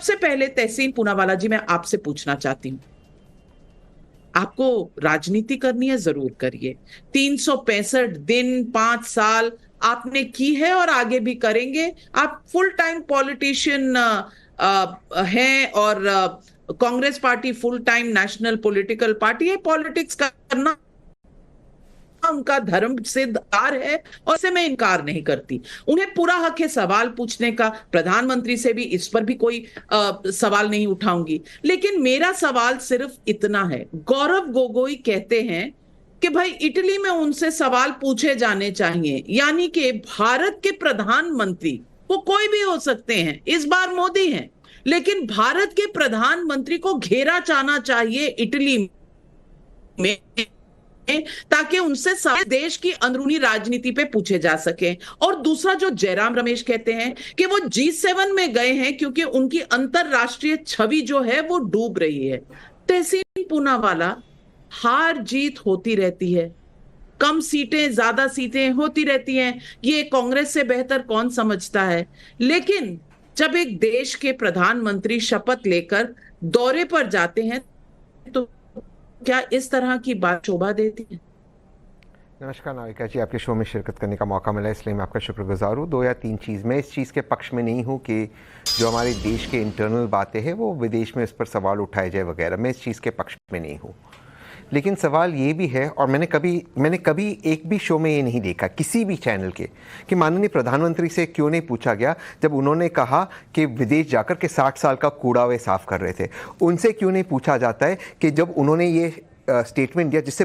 सबसे पहले तहसीन पूनावाला जी, मैं आपसे पूछना चाहती हूँ, आपको राजनीति करनी है, जरूर करिए। 365 दिन, 5 साल आपने की है और आगे भी करेंगे। आप फुल टाइम पॉलिटिशियन हैं, और Congress party full time national political party है। पॉलिटिक्स करना उनका धर्म सिद्ध कार्य है और इससे मैं इनकार नहीं करती। उन्हें पूरा हक है सवाल पूछने का। प्रधानमंत्री से भी इस पर भी कोई सवाल नहीं उठाऊंगी। लेकिन मेरा सवाल सिर्फ इतना है, गौरव गोगोई कहते हैं कि भाई इटली में उनसे सवाल पूछे जाने चाहिए, यानी कि भारत के प्रधानमंत्री, वो कोई भी हो सकते हैं, इस बार मोदी हैं, लेकिन भारत के प्रधानमंत्री को घेरा जाना चाहिए इटली में, ताकि उनसे सारे देश की अंदरूनी राजनीति पे पूछे जा सके। और दूसरा, जो जयराम रमेश कहते हैं कि वो G7 में गए हैं क्योंकि उनकी अंतरराष्ट्रीय छवि जो है वो डूब रही है। तहसीन पूनावाला, हार जीत होती रहती है, कम सीटें ज्यादा सीटें होती रहती हैं, ये कांग्रेस से बेहतर कौन समझता है। लेकिन जब एक देश के प्रधानमंत्री शपथ लेकर दौरे पर जाते हैं तो क्या इस तरह की बात शोभा देती है? नमस्कार नाविका जी, आपके शो में शिरकत करने का मौका मिला, इसलिए मैं आपका शुक्रगुजार हूँ। 2 या 3 चीज़, मैं इस चीज़ के पक्ष में नहीं हूँ कि जो हमारे देश के इंटरनल बातें हैं वो विदेश में इस पर सवाल उठाए जाए वगैरह, मैं इस चीज़ के पक्ष में नहीं हूँ। लेकिन सवाल ये भी है, और मैंने कभी एक भी शो में ये नहीं देखा किसी भी चैनल के, कि माननीय प्रधानमंत्री से क्यों नहीं पूछा गया जब उन्होंने कहा कि विदेश जाकर के 60 साल का कूड़ा वे साफ कर रहे थे, उनसे क्यों नहीं पूछा जाता है कि जब उन्होंने ये स्टेटमेंट दिया जिस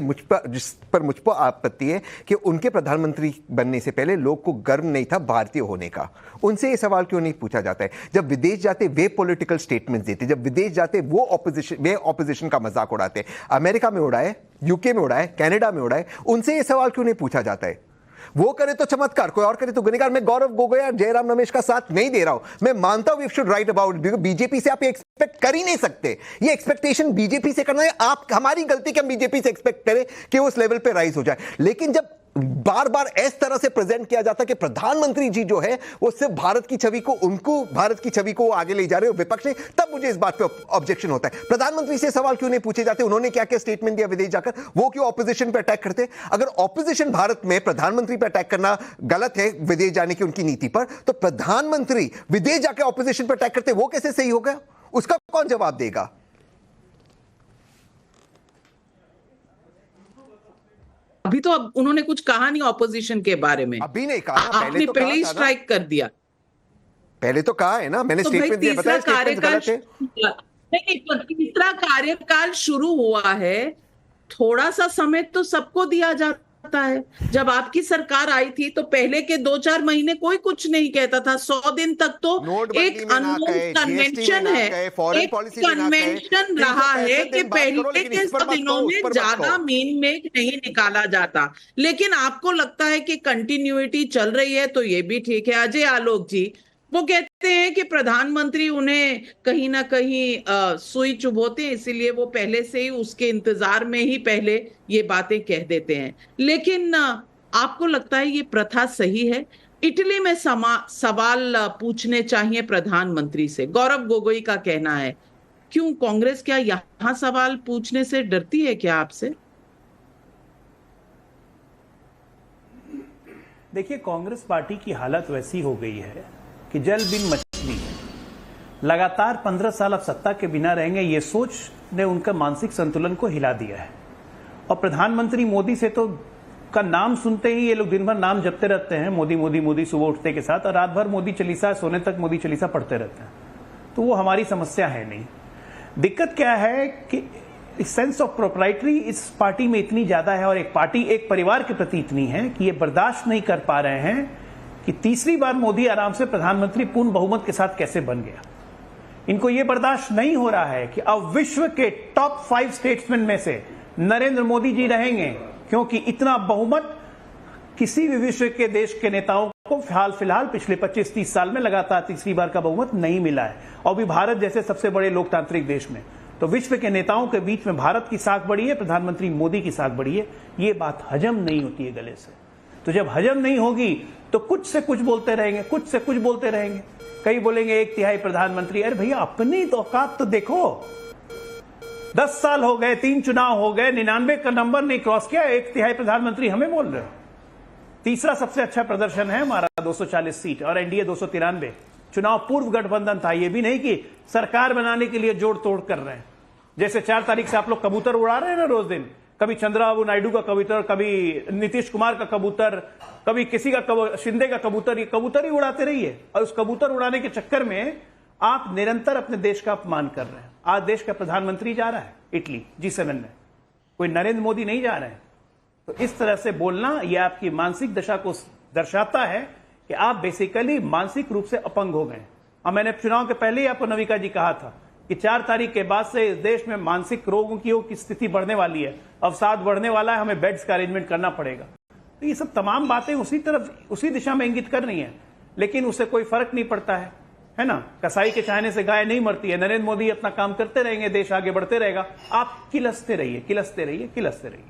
पर मुझ पर आपत्ति है कि उनके प्रधानमंत्री बनने से पहले लोग को गर्व नहीं था भारतीय होने का, उनसे ये सवाल क्यों नहीं पूछा जाता है? जब विदेश जाते वे पॉलिटिकल स्टेटमेंट्स देते, जब विदेश जाते वो ऑपोजिशन का मजाक उड़ाते, अमेरिका में उड़ाए, यूके में उड़ाए, कनाडा में उड़ाए, उनसे ये सवाल क्यों नहीं पूछा जाता है? वो करे तो चमत्कार, कोई और करे तो गुनहगार। मैं गौरव गोगोई और जयराम रमेश का साथ नहीं दे रहा हूं, मैं मानता हूं we should write about it, BJP से आप एक्सपेक्ट कर ही नहीं सकते। ये एक्सपेक्टेशन बीजेपी से करना है, आप हमारी गलती कि हम बीजेपी से एक्सपेक्ट करें कि उस लेवल पे राइज हो जाए। लेकिन जब बार बार इस तरह से प्रेजेंट किया जाता कि प्रधानमंत्री जी जो है वो सिर्फ भारत की छवि को आगे ले जा रहे हो विपक्ष ने, तब मुझे इस बात पे ऑब्जेक्शन होता है। प्रधानमंत्री से सवाल क्यों नहीं पूछे जाते, उन्होंने क्या क्या स्टेटमेंट दिया विदेश जाकर, वो क्यों ऑपोजिशन पे अटैक करते? अगर ऑपोजिशन भारत में प्रधानमंत्री पे अटैक करना गलत है विदेश जाने की उनकी नीति पर, तो प्रधानमंत्री विदेश जाकर ऑपोजिशन पे अटैक करते, वो कैसे सही होगा? उसका कौन जवाब देगा? अभी तो अब उन्होंने कुछ कहा नहीं ऑपोजिशन के बारे में, अभी नहीं कहा ना, आपने तो पहले ही स्ट्राइक कर दिया। पहले तो कहा है ना मैंने, स्टेटमेंट दिया, बताया स्टेटमेंट गलत है। नहीं, तीसरा कार्यकाल शुरू हुआ है, थोड़ा सा समय तो सबको दिया जाता है। जब आपकी सरकार आई थी तो पहले के 2-4 महीने कोई कुछ नहीं कहता था, 100 दिन तक तो एक अनमोल कन्वेंशन है, एक कन्वेंशन रहा है कि पहले के 100 दिनों में ज्यादा मीन मेक नहीं निकाला जाता। लेकिन आपको लगता है कि कंटिन्यूटी चल रही है, तो ये भी ठीक है। अजय आलोक जी वो कहते हैं कि प्रधानमंत्री उन्हें कहीं ना कहीं सुई चुभोते हैं, इसीलिए वो पहले से ही उसके इंतजार में ही पहले ये बातें कह देते हैं। लेकिन आपको लगता है ये प्रथा सही है? इटली में सवाल पूछने चाहिए प्रधानमंत्री से, गौरव गोगोई का कहना है। क्यों कांग्रेस क्या यहां सवाल पूछने से डरती है क्या आपसे? देखिए, कांग्रेस पार्टी की हालत वैसी हो गई है कि जल बिन मछली है। लगातार 15 साल अब सत्ता के बिना रहेंगे, ये सोच ने उनका मानसिक संतुलन को हिला दिया है। और प्रधानमंत्री मोदी से तो का नाम सुनते ही ये लोग दिन भर नाम जपते रहते हैं, मोदी मोदी मोदी, सुबह उठते के साथ, और रात भर मोदी चालीसा, सोने तक मोदी चालीसा पढ़ते रहते हैं। तो वो हमारी समस्या है नहीं। दिक्कत क्या है कि सेंस ऑफ प्रोप्राइटरी इस पार्टी में इतनी ज्यादा है, और एक पार्टी एक परिवार के प्रति इतनी है कि ये बर्दाश्त नहीं कर पा रहे हैं कि तीसरी बार मोदी आराम से प्रधानमंत्री पूर्ण बहुमत के साथ कैसे बन गया। इनको यह बर्दाश्त नहीं हो रहा है कि अब विश्व के टॉप 5 स्टेट्समैन में से नरेंद्र मोदी जी रहेंगे, क्योंकि इतना बहुमत किसी भी विश्व के देश के नेताओं को फिलहाल पिछले 25-30 साल में लगातार तीसरी बार का बहुमत नहीं मिला है, और भी भारत जैसे सबसे बड़े लोकतांत्रिक देश में। तो विश्व के नेताओं के बीच में भारत की साख बढ़ी है, प्रधानमंत्री मोदी की साख बढ़ी है। ये बात हजम नहीं होती है गले से। तो जब हजम नहीं होगी तो कुछ से कुछ बोलते रहेंगे, कुछ से कुछ बोलते रहेंगे। कई बोलेंगे 1/3 प्रधानमंत्री। अरे भैया अपनी तो औकात तो देखो। 10 साल हो गए, 3 चुनाव हो गए, 99 का नंबर नहीं क्रॉस किया, 1/3 प्रधानमंत्री हमें बोल रहे हो। तीसरा सबसे अच्छा प्रदर्शन है हमारा 240 सीट और एनडीए 293। चुनाव पूर्व गठबंधन था, ये भी नहीं कि सरकार बनाने के लिए जोड़ तोड़ कर रहे हैं। जैसे 4 तारीख से आप लोग कबूतर उड़ा रहे हैं ना रोज दिन, कभी चंद्रबाबू नायडू का कबूतर, कभी नीतीश कुमार का कबूतर, कभी किसी का शिंदे का कबूतर, ये कबूतर ही उड़ाते रहिए। और उस कबूतर उड़ाने के चक्कर में आप निरंतर अपने देश का अपमान कर रहे हैं। आज देश का प्रधानमंत्री जा रहा है इटली G7 में, कोई नरेंद्र मोदी नहीं जा रहे हैं। तो इस तरह से बोलना यह आपकी मानसिक दशा को दर्शाता है कि आप बेसिकली मानसिक रूप से अपंग हो गए। और मैंने चुनाव के पहले ही आपको नविका जी कहा था कि 4 तारीख के बाद से इस देश में मानसिक रोगों की स्थिति बढ़ने वाली है, अवसाद बढ़ने वाला है, हमें बेड्स का अरेंजमेंट करना पड़ेगा। तो ये सब तमाम बातें उसी दिशा में इंगित कर रही हैं, लेकिन उससे कोई फर्क नहीं पड़ता है ना। कसाई के चाहने से गाय नहीं मरती है। नरेंद्र मोदी अपना काम करते रहेंगे, देश आगे बढ़ते रहेगा, आप किलसते रहिए, किलसते रहिए, किलसते रहिए।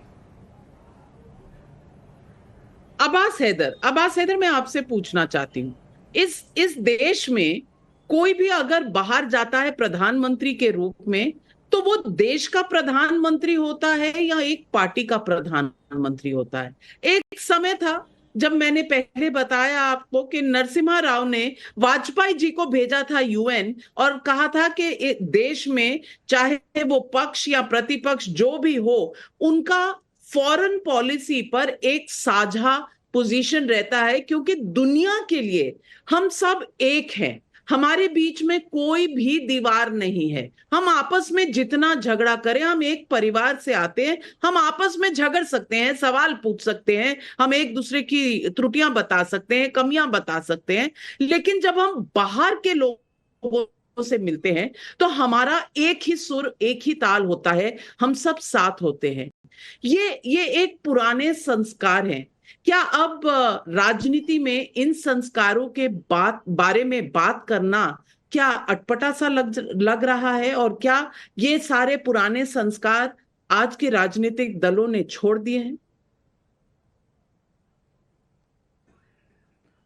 अब्बास हैदर, मैं आपसे पूछना चाहती हूँ, इस देश में कोई भी अगर बाहर जाता है प्रधानमंत्री के रूप में, तो वो देश का प्रधानमंत्री होता है या एक पार्टी का प्रधानमंत्री होता है? एक समय था जब मैंने पहले बताया आपको कि नरसिम्हा राव ने वाजपेयी जी को भेजा था यूएन और कहा था कि देश में चाहे वो पक्ष या प्रतिपक्ष जो भी हो, उनका फॉरेन पॉलिसी पर एक साझा पोजीशन रहता है, क्योंकि दुनिया के लिए हम सब एक हैं, हमारे बीच में कोई भी दीवार नहीं है। हम आपस में जितना झगड़ा करें, हम एक परिवार से आते हैं, हम आपस में झगड़ सकते हैं, सवाल पूछ सकते हैं, हम एक दूसरे की त्रुटियां बता सकते हैं, कमियां बता सकते हैं, लेकिन जब हम बाहर के लोगों से मिलते हैं तो हमारा एक ही सुर, एक ही ताल होता है, हम सब साथ होते हैं। ये एक पुराने संस्कार हैं। क्या अब राजनीति में इन संस्कारों के बारे में बात करना क्या अटपटा सा लग रहा है, और क्या ये सारे पुराने संस्कार आज के राजनीतिक दलों ने छोड़ दिए हैं?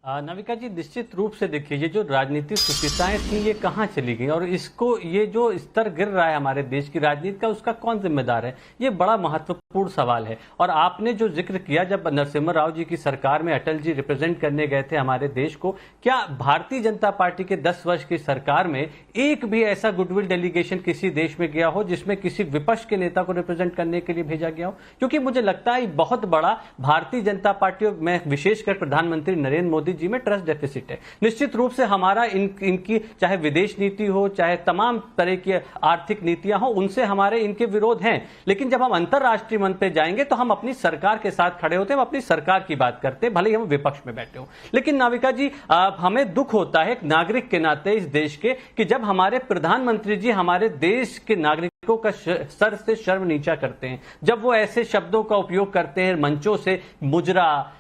नविका जी, निश्चित रूप से देखिए, ये जो राजनीतिक सुचिताएं थी ये कहाँ चली गई, और इसको ये जो स्तर गिर रहा है हमारे देश की राजनीति का, उसका कौन जिम्मेदार है? ये बड़ा महत्वपूर्ण सवाल है। और आपने जो जिक्र किया, जब नरसिम्हा राव जी की सरकार में अटल जी रिप्रेजेंट करने गए थे हमारे देश को, क्या भारतीय जनता पार्टी के 10 वर्ष की सरकार में एक भी ऐसा गुडविल डेलीगेशन किसी देश में गया हो जिसमें किसी विपक्ष के नेता को रिप्रेजेंट करने के लिए भेजा गया हो? क्योंकि मुझे लगता है बहुत बड़ा भारतीय जनता पार्टी में, विशेषकर प्रधानमंत्री नरेंद्र मोदी जी में ट्रस्ट डेफिसिट है। निश्चित रूप से हमारा इनकी चाहे विदेश नीति हो, चाहे तमाम तरह की आर्थिक नीतियां हो, उनसे हमारे इनके विरोध हैं। लेकिन जब हम अंतरराष्ट्रीय मंच पे जाएंगे तो हम अपनी सरकार के साथ खड़े होते हैं, हम अपनी सरकार की बात करते हैं, भले ही हम विपक्ष में बैठे हो। लेकिन नाविका जी, हमें दुख होता है एक नागरिक के नाते इस देश के, कि जब हमारे प्रधानमंत्री जी हमारे देश के नागरिकों का सर से शर्म नीचा करते हैं, जब वो ऐसे शब्दों का उपयोग करते हैं मंचों से, मुजरा,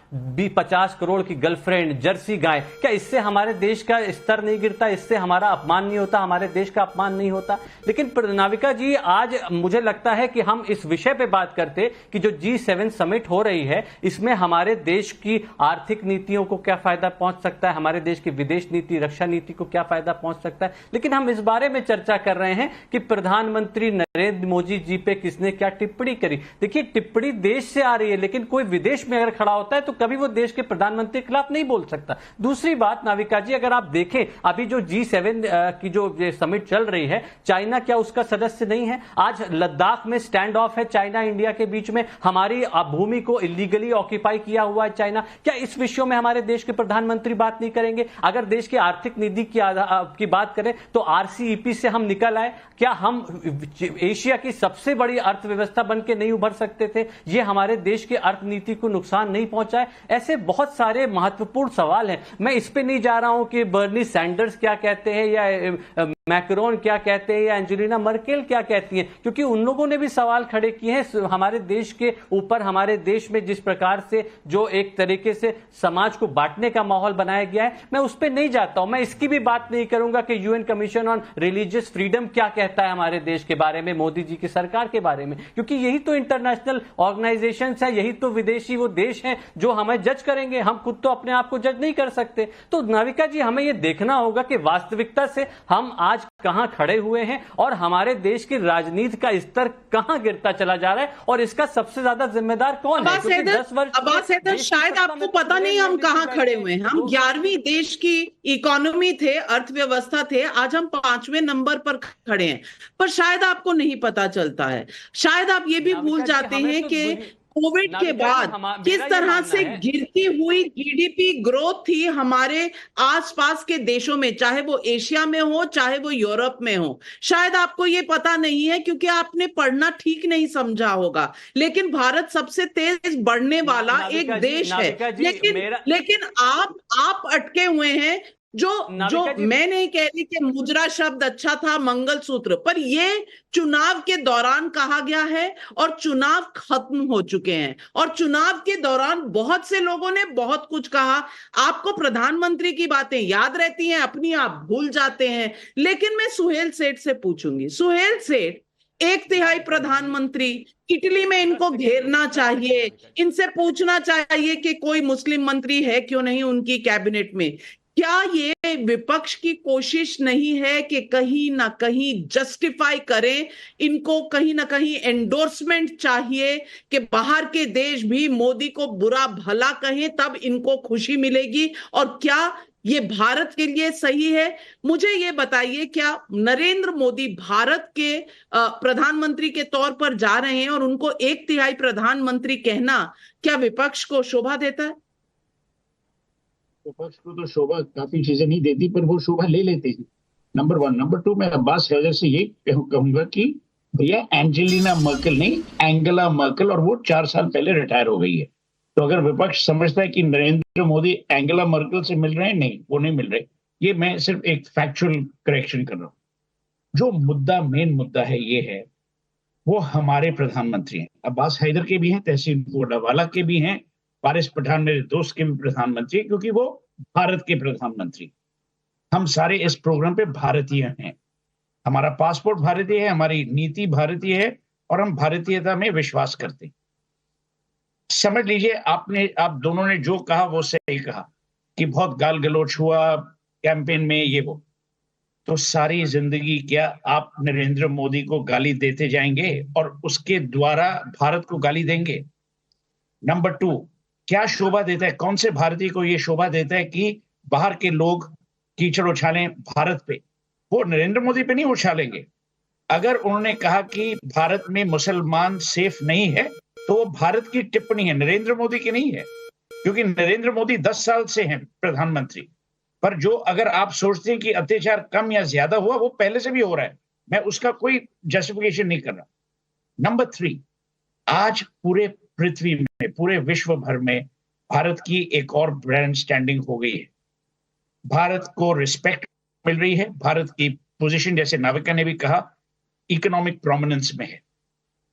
50 करोड़ की गर्लफ्रेंड, जर्सी गाय, क्या इससे हमारे देश का स्तर नहीं गिरता? इससे हमारा अपमान नहीं होता? हमारे देश का अपमान नहीं होता? लेकिन नाविका जी, आज मुझे लगता है कि हम इस विषय पे बात करते कि जो G7 समिट हो रही है, इसमें हमारे देश की आर्थिक नीतियों को क्या फायदा पहुंच सकता है, हमारे देश की विदेश नीति, रक्षा नीति को क्या फायदा पहुंच सकता है। लेकिन हम इस बारे में चर्चा कर रहे हैं कि प्रधानमंत्री नरेंद्र मोदी जी पे किसने क्या टिप्पणी करी। देखिए, टिप्पणी देश से आ रही है, लेकिन कोई विदेश में अगर खड़ा होता है तो कभी वो देश के प्रधानमंत्री के खिलाफ नहीं बोल सकता। दूसरी बात नाविका जी, अगर आप देखें अभी जो G7 की जो समिट चल रही है, चाइना क्या उसका सदस्य नहीं है? आज लद्दाख में स्टैंड ऑफ है चाइना इंडिया के बीच में, हमारी भूमि को इलीगली ऑक्यूपाई किया हुआ है चाइना। क्या इस विषयों में हमारे देश के प्रधानमंत्री बात नहीं करेंगे? अगर देश की आर्थिक नीति की बात करें तो RCEP से हम निकल आए, क्या हम एशिया की सबसे बड़ी अर्थव्यवस्था बन के नहीं उभर सकते थे? ये हमारे देश की अर्थनीति को नुकसान नहीं पहुंचाए? ऐसे बहुत सारे महत्वपूर्ण सवाल हैं। मैं इस पे नहीं जा रहा हूं कि बर्नी सैंडर्स क्या कहते हैं या मैक्रोन क्या कहते हैं या एंजेलिना मर्केल क्या कहती हैं, क्योंकि उन लोगों ने भी सवाल खड़े किए हैं हमारे देश के ऊपर। हमारे देश में जिस प्रकार से जो एक तरीके से समाज को बांटने का माहौल बनाया गया है, मैं उस पर नहीं जाता हूं। मैं इसकी भी बात नहीं करूंगा कि UN commission on religious freedom क्या कहता है हमारे देश के बारे में, मोदी जी की सरकार के बारे में, क्योंकि यही तो इंटरनेशनल ऑर्गेनाइजेशंस है, यही तो विदेशी वो देश हैं जो हमें जज करेंगे। हम खुद तो अपने आप को जज नहीं कर सकते। तो नाविका जी, हमें यह देखना होगा कि वास्तविकता से हम आज कहां खड़े हुए हैं और हमारे देश की राजनीति का स्तर कहां गिरता चला जा रहा है, और इसका सबसे ज्यादा जिम्मेदार कौन है? क्योंकि 10 वर्ष अब्बास हैदर, शायद आपको पता नहीं हम कहां खड़े हुए हैं। हम 11वीं देश की इकोनॉमी थे, अर्थव्यवस्था थे, आज हम 5वें नंबर पर खड़े हैं। पर शायद आपको नहीं पता चलता है, शायद आप ये भी भूल जाते हैं कि कोविड के बाद किस तरह से गिरती हुई जीडीपी ग्रोथ थी हमारे आसपास के देशों में, चाहे वो एशिया में हो चाहे वो यूरोप में हो। शायद आपको ये पता नहीं है क्योंकि आपने पढ़ना ठीक नहीं समझा होगा, लेकिन भारत सबसे तेज बढ़ने वाला एक देश है। लेकिन आप अटके हुए हैं। जो मैं नहीं कह रही कि मुजरा शब्द अच्छा था, मंगलसूत्र, पर ये चुनाव के दौरान कहा गया है और चुनाव खत्म हो चुके हैं। और चुनाव के दौरान बहुत से लोगों ने बहुत कुछ कहा। आपको प्रधानमंत्री की बातें याद रहती हैं, अपनी आप भूल जाते हैं। लेकिन मैं सुहेल सेठ से पूछूंगी, सुहेल सेठ 1/3 प्रधानमंत्री, इटली में इनको घेरना चाहिए, इनसे पूछना चाहिए कि कोई मुस्लिम मंत्री है क्यों नहीं उनकी कैबिनेट में। क्या ये विपक्ष की कोशिश नहीं है कि कहीं ना कहीं जस्टिफाई करें? इनको कहीं ना कहीं एंडोर्समेंट चाहिए कि बाहर के देश भी मोदी को बुरा भला कहें, तब इनको खुशी मिलेगी। और क्या ये भारत के लिए सही है? मुझे ये बताइए, क्या नरेंद्र मोदी भारत के प्रधानमंत्री के तौर पर जा रहे हैं और उनको 1/3 प्रधानमंत्री कहना क्या विपक्ष को शोभा देता है? विपक्ष को तो शोभा काफी चीजें नहीं देती, पर वो शोभा ले लेते हैं। नंबर 1। नंबर 2, मैं अब्बास हैदर से ये कहूंगा कि भैया एंजेलिना मर्केल नहीं, एंगेला मर्केल, और वो 4 साल पहले रिटायर हो गई है। तो अगर विपक्ष समझता है कि नरेंद्र मोदी एंगेला मर्केल से मिल रहे हैं, नहीं, वो नहीं मिल रहे। ये मैं सिर्फ एक फैक्चुअल करेक्शन कर रहा हूं। जो मुद्दा, मेन मुद्दा है, ये है वो हमारे प्रधानमंत्री हैं। अब्बास हैदर के भी हैं, तहसीन पूनावाला के भी हैं, वारिस पठान मेरे दोस्त के भी प्रधानमंत्री, क्योंकि वो भारत के प्रधानमंत्री। हम सारे इस प्रोग्राम पे भारतीय हैं, हमारा पासपोर्ट भारतीय है, हमारी नीति भारतीय है, और हम भारतीयता में विश्वास करते हैं। समझ लीजिए, आप दोनों ने जो कहा वो सही कहा कि बहुत गाल गलोच हुआ कैंपेन में, ये वो। तो सारी जिंदगी क्या आप नरेंद्र मोदी को गाली देते जाएंगे और उसके द्वारा भारत को गाली देंगे? नंबर 2, क्या शोभा देता है, कौन से भारतीय को यह शोभा देता है कि बाहर के लोग कीचड़ उछालें भारत पे? वो नरेंद्र मोदी पे नहीं उछालेंगे। अगर उन्होंने कहा कि भारत में मुसलमान सेफ नहीं है, तो वो भारत की टिप्पणी है, नरेंद्र मोदी की नहीं है, क्योंकि नरेंद्र मोदी 10 साल से हैं प्रधानमंत्री। पर जो अगर आप सोचते हैं कि अत्याचार कम या ज्यादा हुआ, वो पहले से भी हो रहा है, मैं उसका कोई जस्टिफिकेशन नहीं कर रहा। नंबर 3, आज पूरे पृथ्वी में, पूरे विश्व भर में भारत की एक और ब्रांड स्टैंडिंग हो गई है। भारत को रिस्पेक्ट मिल रही है, भारत की पोजीशन, जैसे नाविका ने भी कहा, इकोनॉमिक प्रोमिनेंस में है।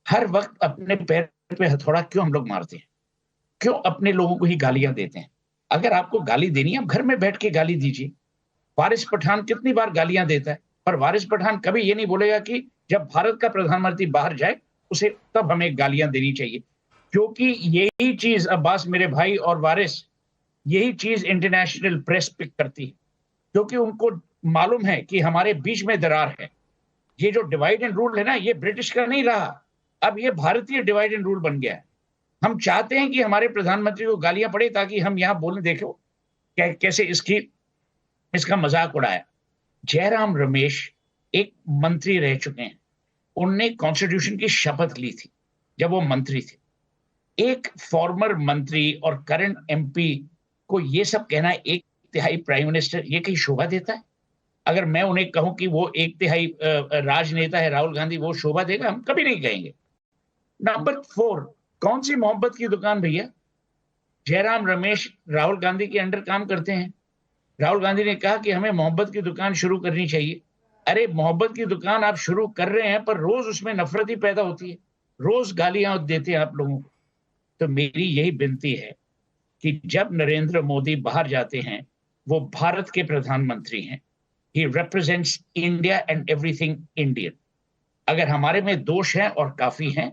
हर वक्त अपने पैर पे हथौड़ा क्यों हम लोग मारते हैं? क्यों अपने लोगों को ही गालियां देते हैं? अगर आपको गाली देनी है, आप घर में बैठ के गाली दीजिए। वारिस पठान कितनी बार गालियां देता है, पर वारिस पठान कभी ये नहीं बोलेगा कि जब भारत का प्रधानमंत्री बाहर जाए उसे तब हमें गालियां देनी चाहिए। क्योंकि यही चीज अब्बास मेरे भाई और वारिस, यही चीज इंटरनेशनल प्रेस पिक करती है, क्योंकि उनको मालूम है कि हमारे बीच में दरार है। ये जो डिवाइड एंड रूल है ना, ये ब्रिटिश का नहीं रहा, अब ये भारतीय डिवाइड एंड रूल बन गया है। हम चाहते हैं कि हमारे प्रधानमंत्री को गालियां पड़े ताकि हम यहां बोले, देखो कैसे इसका मजाक उड़ाया। जयराम रमेश एक मंत्री रह चुके हैं, उनने कॉन्स्टिट्यूशन की शपथ ली थी जब वो मंत्री थे। एक फॉर्मर मंत्री और करंट एमपी को ये सब कहना, 1/3 प्राइम मिनिस्टर, ये कहीं शोभा देता है? अगर मैं उन्हें कहूं कि वो 1/3 राजनेता है राहुल गांधी, वो शोभा देगा? हम कभी नहीं कहेंगे। नंबर 4, कौन सी मोहब्बत की दुकान भैया? जयराम रमेश राहुल गांधी के अंडर काम करते हैं। राहुल गांधी ने कहा कि हमें मोहब्बत की दुकान शुरू करनी चाहिए। अरे मोहब्बत की दुकान आप शुरू कर रहे हैं, पर रोज उसमें नफरत ही पैदा होती है, रोज गालियां देते हैं आप लोगों को। तो मेरी यही विनती है कि जब नरेंद्र मोदी बाहर जाते हैं, वो भारत के प्रधानमंत्री हैं, ही represents India and everything Indian. अगर हमारे में दोष हैं, और काफी हैं,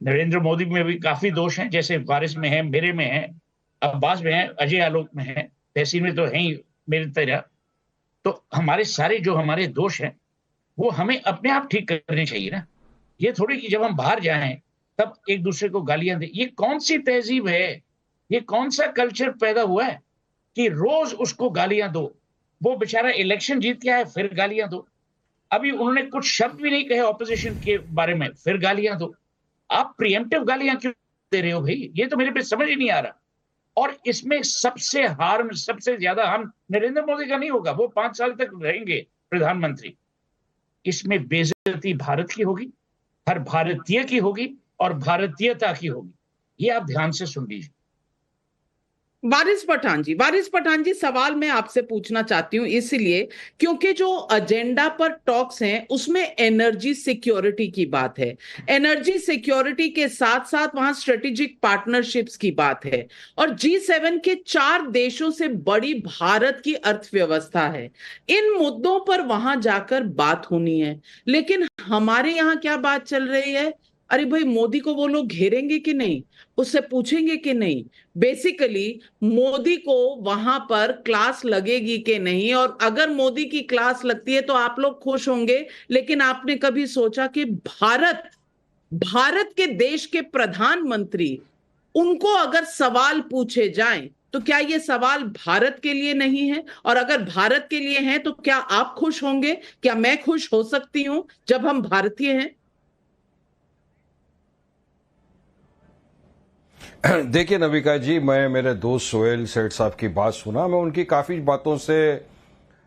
नरेंद्र मोदी में भी काफी दोष हैं, जैसे वारिस में है, मेरे में है, अब्बास में है, अजय आलोक में है, तहसीन में तो है ही मेरी तरह। तो हमारे सारे जो हमारे दोष हैं वो हमें अपने आप ठीक करने चाहिए ना। ये थोड़ी कि जब हम बाहर जाएं तब एक दूसरे को गालियां दें। ये कौन सी तहजीब है, ये कौन सा कल्चर पैदा हुआ है कि रोज उसको गालियां दो। वो बेचारा इलेक्शन जीत के आया, फिर गालियां दो। अभी उन्होंने कुछ शब्द भी नहीं कहे ऑपोजिशन के बारे में, फिर गालियां दो। आप प्रिएम्प्टिव गालियां क्यों दे रहे हो भाई? ये तो मेरे पे समझ ही नहीं आ रहा। और इसमें सबसे हार्म, सबसे ज्यादा हार्म नरेंद्र मोदी का नहीं होगा, वो 5 साल तक रहेंगे प्रधानमंत्री। इसमें बेइज्जती भारत की होगी, हर भारतीय की होगी, और भारतीयता की होगी। ये आप ध्यान से सुन लीजिए। वारिस पठान जी, सवाल मैं आपसे पूछना चाहती हूँ इसलिए क्योंकि जो एजेंडा पर टॉक्स हैं उसमें एनर्जी सिक्योरिटी की बात है। एनर्जी सिक्योरिटी के साथ साथ वहां स्ट्रेटेजिक पार्टनरशिप्स की बात है, और G7 के 4 देशों से बड़ी भारत की अर्थव्यवस्था है। इन मुद्दों पर वहां जाकर बात होनी है, लेकिन हमारे यहाँ क्या बात चल रही है? अरे भाई, मोदी को वो लोग घेरेंगे कि नहीं, उससे पूछेंगे कि नहीं? बेसिकली मोदी को वहां पर क्लास लगेगी कि नहीं, और अगर मोदी की क्लास लगती है तो आप लोग खुश होंगे। लेकिन आपने कभी सोचा कि भारत के देश के प्रधानमंत्री, उनको अगर सवाल पूछे जाएं तो क्या ये सवाल भारत के लिए नहीं है? और अगर भारत के लिए है तो क्या आप खुश होंगे? क्या मैं खुश हो सकती हूं जब हम भारतीय हैं? देखिए नविका जी, मैं मेरे दोस्त सोहेल सेठ साहब की बात सुना, मैं उनकी काफ़ी बातों से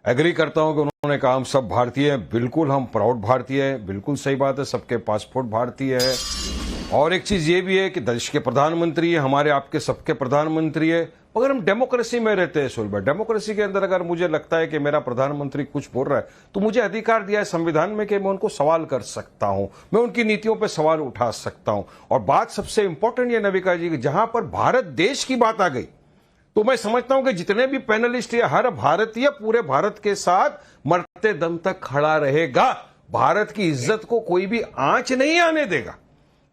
एग्री करता हूं कि उन्होंने कहा हम सब भारतीय हैं, बिल्कुल हम प्राउड भारतीय हैं, बिल्कुल सही बात है, सबके पासपोर्ट भारतीय है। और एक चीज़ ये भी है कि देश के प्रधानमंत्री है, हमारे आपके सबके प्रधानमंत्री है, मगर हम डेमोक्रेसी में रहते हैं सोहेल भाई। डेमोक्रेसी के अंदर अगर मुझे लगता है कि मेरा प्रधानमंत्री कुछ बोल रहा है तो मुझे अधिकार दिया है संविधान में कि मैं उनको सवाल कर सकता हूं, मैं उनकी नीतियों पर सवाल उठा सकता हूं। और बात सबसे इंपॉर्टेंट ये नविका जी कि जहां पर भारत देश की बात आ गई तो मैं समझता हूं कि जितने भी पैनलिस्ट या हर भारतीय पूरे भारत के साथ मरते दम तक खड़ा रहेगा। भारत की इज्जत को कोई भी आंच नहीं आने देगा,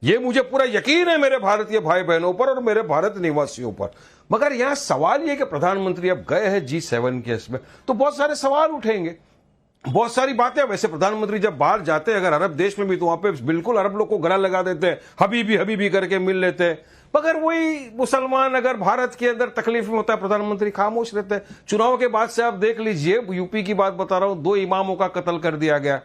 ये मुझे पूरा यकीन है मेरे भारतीय भाई बहनों पर और मेरे भारत निवासियों पर। मगर यहां सवाल ये कि प्रधानमंत्री अब गए हैं G7 के इसमें, तो बहुत सारे सवाल उठेंगे, बहुत सारी बातें। वैसे प्रधानमंत्री जब बाहर जाते हैं अगर अरब देश में भी तो वहां पे बिल्कुल अरब लोग को गला लगा देते हैं, हबीबी करके मिल लेते हैं। मगर वही मुसलमान अगर भारत के अंदर तकलीफ में होता है, प्रधानमंत्री खामोश रहते हैं। चुनाव के बाद से आप देख लीजिए, यूपी की बात बता रहा हूं, 2 इमामों का कत्ल कर दिया गया,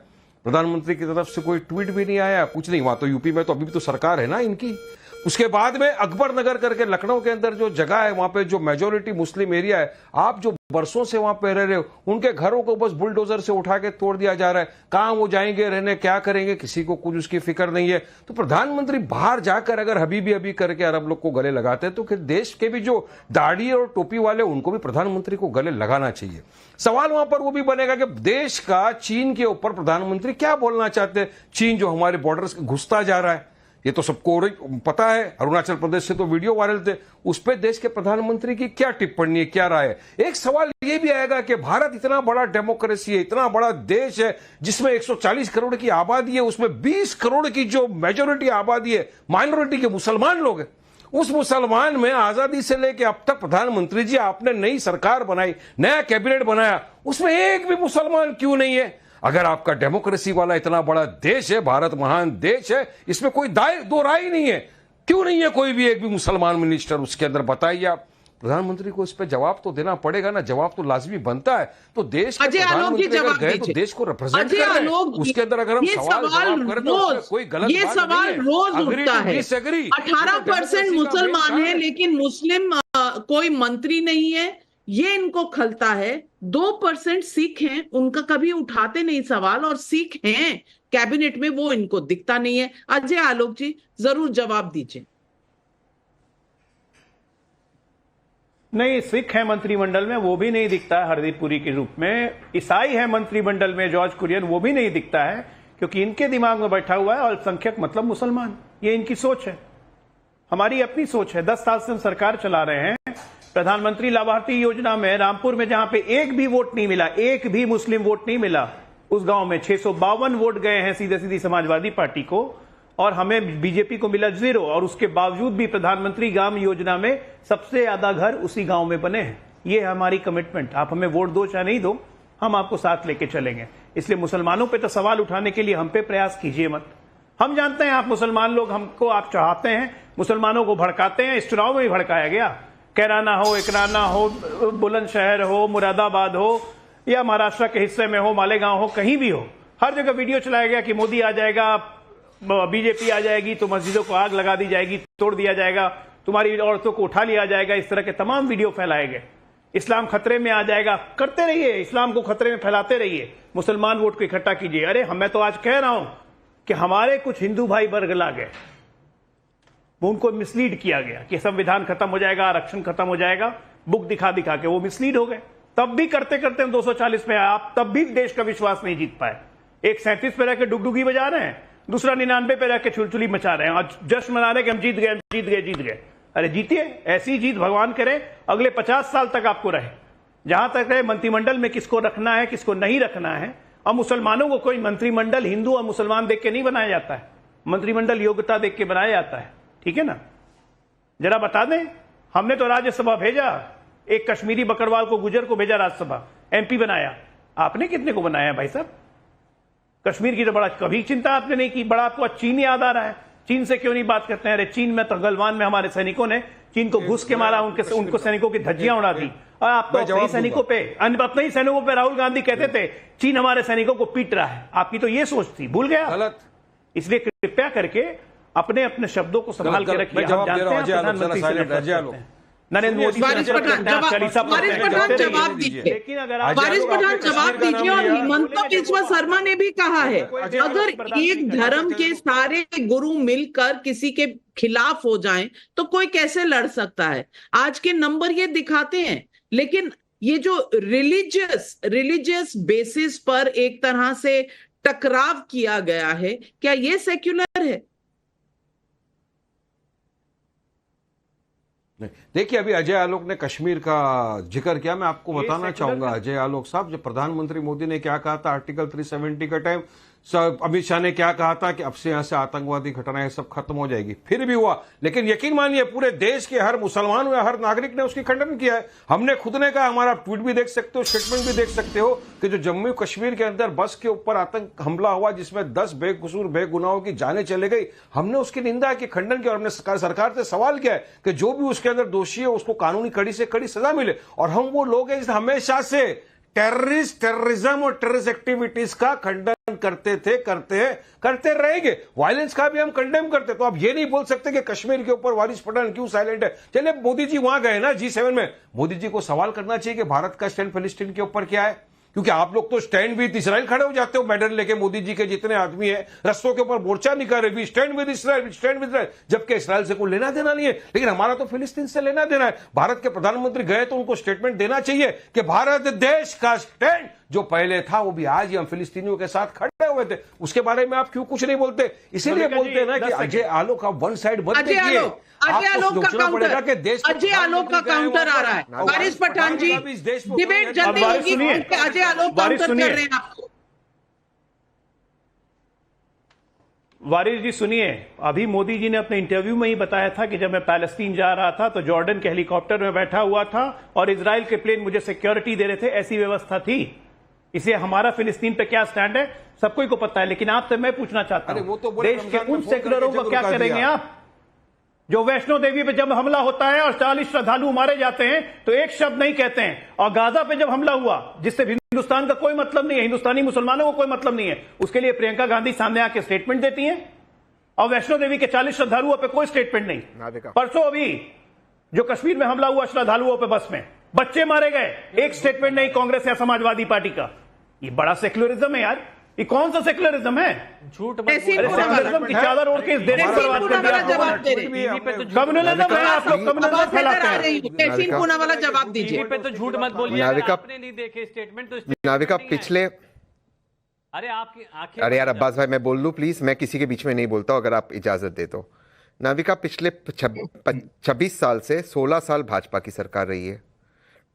प्रधानमंत्री की तरफ से कोई ट्वीट भी नहीं आया, कुछ नहीं। वहां तो यूपी में तो अभी भी तो सरकार है ना इनकी। उसके बाद में अकबर नगर करके लखनऊ के अंदर जो जगह है, वहां पे जो मेजोरिटी मुस्लिम एरिया है, आप जो बरसों से वहां पे रह रहे हो, उनके घरों को बस बुलडोजर से उठा के तोड़ दिया जा रहा है। कहां वो जाएंगे रहने, क्या करेंगे, किसी को कुछ उसकी फिक्र नहीं है। तो प्रधानमंत्री बाहर जाकर अगर हबीबी करके अरब लोग को गले लगाते हैं तो फिर देश के भी जो दाढ़ी और टोपी वाले, उनको भी प्रधानमंत्री को गले लगाना चाहिए। सवाल वहां पर वो भी बनेगा कि देश का चीन के ऊपर प्रधानमंत्री क्या बोलना चाहते हैं। चीन जो हमारे बॉर्डर से घुसता जा रहा है, ये तो सबको पता है। अरुणाचल प्रदेश से तो वीडियो वायरल थे, उस पर देश के प्रधानमंत्री की क्या टिप्पणी है, क्या राय है। एक सवाल ये भी आएगा कि भारत इतना बड़ा डेमोक्रेसी है, इतना बड़ा देश है जिसमें 140 करोड़ की आबादी है, उसमें 20 करोड़ की जो मेजोरिटी आबादी है माइनॉरिटी के मुसलमान लोग हैं। उस मुसलमान में आजादी से लेकर अब तक प्रधानमंत्री जी आपने नई सरकार बनाई, नया कैबिनेट बनाया, उसमें एक भी मुसलमान क्यों नहीं है? अगर आपका डेमोक्रेसी वाला इतना बड़ा देश है, भारत महान देश है, इसमें कोई दो राय नहीं है, क्यों नहीं है कोई भी एक भी मुसलमान मिनिस्टर उसके अंदर? बताइए आप। प्रधानमंत्री को इस पे जवाब तो देना पड़ेगा ना, जवाब तो लाजमी बनता है। तो देश के प्रधानमंत्री अगर गए तो देश को रिप्रेजेंट कर रहे हैं, उसके अंदर अगर हम सवाल जवाब करें तो कोई गलत ये बात सवाल नहीं है। रोज उठता है। 18% मुसलमान है लेकिन मुस्लिम कोई मंत्री नहीं है, ये इनको खलता है। 2% सिख हैं, उनका कभी उठाते नहीं सवाल, और सिख हैं कैबिनेट में, वो इनको दिखता नहीं है। अजय आलोक जी जरूर जवाब दीजिए। नहीं, सिख है मंत्रिमंडल में, वो भी नहीं दिखता है हरदीप पुरी के रूप में। ईसाई है मंत्रिमंडल में, जॉर्ज कुरियन, वो भी नहीं दिखता है, क्योंकि इनके दिमाग में बैठा हुआ है अल्पसंख्यक मतलब मुसलमान। ये इनकी सोच है, हमारी अपनी सोच है। 10 साल से हम सरकार चला रहे हैं। प्रधानमंत्री लाभार्थी योजना में रामपुर में जहां पे एक भी वोट नहीं मिला, एक भी मुस्लिम वोट नहीं मिला, उस गांव में 652 वोट गए हैं सीधे सीधी समाजवादी पार्टी को, और हमें बीजेपी को मिला 0। और उसके बावजूद भी प्रधानमंत्री ग्राम योजना में सबसे ज्यादा घर उसी गांव में बने हैं। ये है हमारी कमिटमेंट। आप हमें वोट दो चाहे नहीं दो, हम आपको साथ लेके चलेंगे। इसलिए मुसलमानों पे तो सवाल उठाने के लिए हम पे प्रयास कीजिए मत। हम जानते हैं आप मुसलमान लोग, हमको आप चाहते हैं, मुसलमानों को भड़काते हैं। इस चुनाव में भी भड़काया गया। कैराना हो, इकराना हो, बुलंदशहर हो, मुरादाबाद हो, या महाराष्ट्र के हिस्से में हो, मालेगांव हो, कहीं भी हो, हर जगह वीडियो चलाया गया कि मोदी आ जाएगा, बीजेपी आ जाएगी तो मस्जिदों को आग लगा दी जाएगी, तोड़ दिया जाएगा, तुम्हारी औरतों को उठा लिया जाएगा। इस तरह के तमाम वीडियो फैलाए गए। इस्लाम खतरे में आ जाएगा। करते रहिए, इस्लाम को खतरे में फैलाते रहिए, मुसलमान वोट को इकट्ठा कीजिए। अरे मैं तो आज कह रहा हूं कि हमारे कुछ हिंदू भाई बरगला गए, वो उनको मिसलीड किया गया कि संविधान खत्म हो जाएगा, आरक्षण खत्म हो जाएगा, बुक दिखा दिखा के वो मिसलीड हो गए। तब भी करते करते हम 240 पे आप तब भी देश का विश्वास नहीं जीत पाए। एक 37 पे रह के डुगडुगी बजा रहे हैं, दूसरा 99 पे रह के छुलछुली मचा रहे हैं, और जश्न मना रहे कि हम जीत गए, जीत गए, जीत गए। अरे जीतिए, ऐसी जीत भगवान करे अगले 50 साल तक आपको रहे। जहां तक रहे मंत्रिमंडल में किसको रखना है, किसको नहीं रखना है। और मुसलमानों को कोई मंत्रिमंडल हिंदू और मुसलमान देख के नहीं बनाया जाता है, मंत्रिमंडल योग्यता देख के बनाया जाता है। ठीक है ना? जरा बता दें, हमने तो राज्यसभा भेजा, एक कश्मीरी बकरवाल को, गुजर को भेजा राज्यसभा, MP बनाया। आपने कितने को बनाया भाई साहब? कश्मीर की तो बड़ा कभी चिंता आपने नहीं की। बड़ा आपको चीन याद आ रहा है। चीन से क्यों नहीं बात करते हैं? अरे चीन में तो गलवान में हमारे सैनिकों ने चीन को घुस के मारा, उनको सैनिकों की धज्जियां उड़ा दी। और आप तो अपने सैनिकों पे, अपने ही सैनिकों पे राहुल गांधी कहते थे चीन हमारे सैनिकों को पीट रहा है। आपकी तो ये सोच थी, भूल गया गलत। इसलिए कृपया करके अपने अपने शब्दों को संभाल के रखिए। हम जानते हैं प्रधानमंत्री नरेंद्र मोदी वारिस पठान जवाब दीजिए, लेकिन अगर वारिस पठान जवाब दीजिए। और हिमंता बिस्वा शर्मा ने भी कहा है, अगर एक धर्म के सारे गुरु मिलकर किसी के खिलाफ हो जाएं तो कोई कैसे लड़ सकता है? आज के नंबर ये दिखाते हैं। लेकिन ये जो रिलीजियस बेसिस पर एक तरह से टकराव किया गया है, क्या ये सेक्युलर है? देखिए, अभी अजय आलोक ने कश्मीर का जिक्र किया। मैं आपको बताना चाहूंगा, अजय आलोक साहब, जब प्रधानमंत्री मोदी ने क्या कहा था आर्टिकल 370 का टाइम, अमित शाह ने क्या कहा था कि अब से यहां से आतंकवादी घटनाएं सब खत्म हो जाएगी, फिर भी हुआ। लेकिन यकीन मानिए पूरे देश के हर मुसलमान या हर नागरिक ने उसकी खंडन किया है। हमने खुद ने कहा, हमारा ट्वीट भी देख सकते हो, स्टेटमेंट भी देख सकते हो, कि जो जम्मू कश्मीर के अंदर बस के ऊपर आतंक हमला हुआ जिसमें 10 बेकसूर बेगुनाहों की जानें चले गई, हमने उसकी निंदा की, खंडन किया। और हमने सरकार से सवाल किया है कि जो भी उसके अंदर दोषी है उसको कानूनी कड़ी से कड़ी सजा मिले। और हम वो लोग हैं हमेशा से टेररिज्म और टेररिस्ट एक्टिविटीज का खंडन करते थे, करते हैं, करते रहेंगे। वायलेंस का भी हम कंडेम करते। तो आप ये नहीं बोल सकते कि कश्मीर के ऊपर वारिस पठान क्यों साइलेंट है। चलिए, मोदी जी वहां गए ना G7 में, मोदी जी को सवाल करना चाहिए कि भारत का स्टैंड फिलिस्तीन के ऊपर क्या है। क्योंकि आप लोग तो स्टैंड विद इसराइल खड़े हो जाते हो, मेडल लेके मोदी जी के जितने आदमी हैं रस्तों के ऊपर मोर्चा निकाल रहे, stand with Israel, stand with Israel, जबकि इसराइल से कोई लेना देना नहीं है। लेकिन हमारा तो फिलिस्तीन से लेना देना है। भारत के प्रधानमंत्री गए तो उनको स्टेटमेंट देना चाहिए कि भारत देश का स्टैंड जो पहले था वो भी आज ही हम फिलिस्तीनियों के साथ खड़े हुए थे। उसके बारे में आप क्यों कुछ नहीं बोलते? इसीलिए बोलते हैं ना कि अजय आलोक का वन साइड बंद कीजिए। अजय आलोक का काउंटर आ रहा है। वारिस पठान जी, डिबेट जल्दी होगी, अजय आलोक काउंटर कर रहे हैं आपको। वारिस जी सुनिए, अभी मोदी जी ने अपने इंटरव्यू में ही बताया था कि जब मैं पैलेस्तीन जा रहा था तो जॉर्डन के हेलीकॉप्टर में बैठा हुआ था और इजराइल के प्लेन मुझे सिक्योरिटी दे रहे थे, ऐसी व्यवस्था थी। इसलिए हमारा फिलिस्तीन पे क्या स्टैंड है सबको ही को पता है। लेकिन आपसे मैं पूछना चाहता हूं, देश के उन सेकुलरों को क्या करेंगे आप जो वैष्णो देवी पे जब हमला होता है और 40 श्रद्धालु मारे जाते हैं तो एक शब्द नहीं कहते हैं, और गाजा पे जब हमला हुआ जिससे हिंदुस्तान का कोई मतलब नहीं है, हिंदुस्तानी मुसलमानों को कोई मतलब नहीं है, उसके लिए प्रियंका गांधी सामने आके स्टेटमेंट देती हैं, और वैष्णो देवी के 40 श्रद्धालुओं पे कोई स्टेटमेंट नहीं। परसों अभी जो कश्मीर में हमला हुआ श्रद्धालुओं पे, बस में बच्चे मारे गए, एक स्टेटमेंट नहीं कांग्रेस या समाजवादी पार्टी का। ये बड़ा सेक्युलरिज्म है यार। ये कौन सा सेकुलरिज्म है? झूठ मत ऐसी बोलिए। पूरा सेकुलरिज्म की चादर ओढ़ के इस देश को बर्बाद कर दिया जवाब दे रहे हैं। टीवी पे तो झूठ कम्युनलिज्म है, आप लोग कम्युनिज्म आवाज लेकर फैलाते आ हैं। रही हूँ, कैसीन पूना वाला जवाब टीवी दीजिए। पे तो झूठ मत बोलिए। अगर नाविका- आपने नहीं देखे स्टेटमेंट तो नाविका नहीं आए। पिछले अरे आपकी आंखें अरे यार बंद अब्बास भाई मैं बोल लूं प्लीज, मैं किसी के बीच में नहीं बोलता हूं, अगर आप इजाजत दे तो। नाविका पिछले 26 साल से 16 साल भाजपा की सरकार रही है।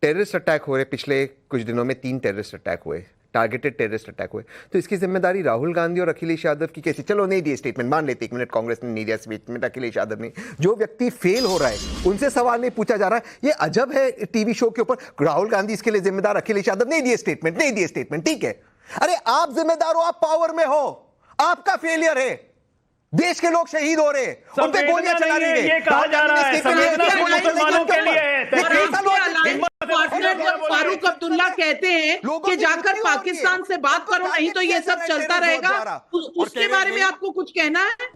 टेररिस्ट अटैक हो रहे, पिछले कुछ दिनों में 3 टेररिस्ट अटैक हुए, टारगेटेड टेररिस्ट अटैक हुए। तो इसकी जिम्मेदारी राहुल गांधी और अखिलेश यादव की कैसी? चलो नहीं दिए स्टेटमेंट, मान लेते 1 मिनट, कांग्रेस ने नहीं दिया स्टेटमेंट, अखिलेश यादव ने। जो व्यक्ति फेल हो रहा है उनसे सवाल नहीं पूछा जा रहा है। ये अजब है टीवी शो के ऊपर राहुल गांधी इसके लिए जिम्मेदार, अखिलेश यादव नहीं दिए स्टेटमेंट, नहीं दिए स्टेटमेंट, ठीक है। अरे आप जिम्मेदार हो, आप पावर में हो, आपका फेलियर है। देश के लोग शहीद हो रहे हैं, उन पे गोलियां चला रही है। ये कहा जा रहा है संवेदना सिर्फ मुसलमानों के लिए है। जब फारूक अब्दुल्ला कहते हैं कि जाकर पाकिस्तान से बात करो, नहीं तो ये सब चलता रहेगा, उसके बारे में आपको कुछ कहना है?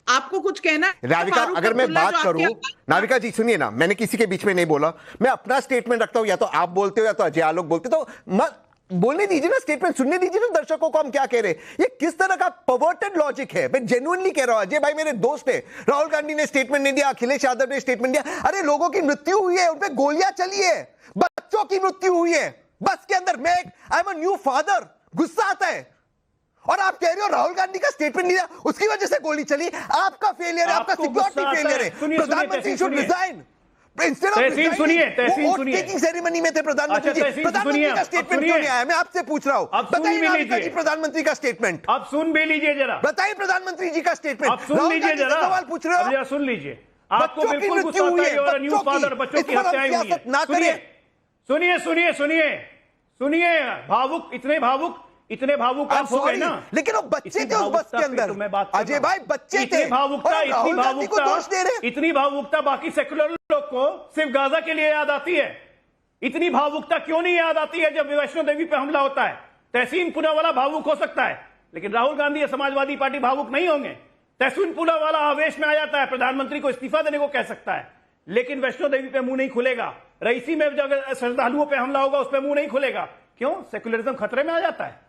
आपको कुछ कहना है? नाविका अगर मैं बात करूं, नाविका जी सुनिए ना, मैंने किसी के बीच में नहीं बोला, मैं अपना स्टेटमेंट रखता हूं, या तो आप बोलते हो या तो अजय आलोक बोलते, तो मत बोलने दीजिए ना, स्टेटमेंट सुनने दीजिए ना दर्शकों को हम क्या कह रहे हैं। ये किस तरह का परवर्टेड लॉजिक है? मैं जेन्युइनली कह रहा हूं, अजय भाई मेरे दोस्त है, राहुल गांधी ने स्टेटमेंट नहीं दिया, अखिलेश यादव ने स्टेटमेंट दिया। अरे लोगों की मृत्यु हुई है, उन पे गोलियां चली है, बच्चों की मृत्यु हुई है बस के अंदर। मैं I am a new father, गुस्सा आता है। और आप कह रहे हो राहुल गांधी का स्टेटमेंट नहीं दिया, उसकी वजह से गोली चली। आपका फेलियर है, आपका सिक्योरिटी फेलियर है। प्रधानमंत्री शुड रिजाइन। तहसीन सुनिए, तहसीन सुनिए। टेकिंग सेरेमनी में थे प्रधानमंत्री जी, प्रधानमंत्री का स्टेटमेंट क्यों नहीं आया? मैं आपसे पूछ रहा हूं, बताइए नाविका जी प्रधानमंत्री का स्टेटमेंट। आप सुन भी लीजिए जरा, बताइए प्रधानमंत्री जी का स्टेटमेंट। आप सुन लीजिए जरा, सवाल पूछ रहे हो, जरा सुन लीजिए। आपको बच्चों की बिल्कुल मृत्यु गुस्सा हुई आता है, है और न्यू फादर बच्चों की हत्याएं हुई है। ना करें। सुनिए सुनिए सुनिए सुनिए, भावुक, इतने भावुक आप हो गए ना। लेकिन वो बच्चे थे उस बस के अंदर, अजय भाई बच्चे थे। इतनी भावुकता, इतनी भावुकता बाकी सेकुलर लोग को सिर्फ गाजा के लिए याद आती है। इतनी भावुकता क्यों नहीं याद आती है जब वैष्णो देवी पे हमला होता है? तहसीन पूनावाला भावुक हो सकता है, लेकिन राहुल गांधी या समाजवादी पार्टी भावुक नहीं होंगे। तहसीन पूनावाला आवेश में आ जाता है, प्रधानमंत्री को इस्तीफा देने को कह सकता है, लेकिन वैष्णो देवी पे मुंह नहीं खुलेगा। रईसी में जब श्रद्धालुओं पे हमला होगा उस पर मुंह नहीं खुलेगा। क्यों? सेकुलरिज्म खतरे में आ जाता है,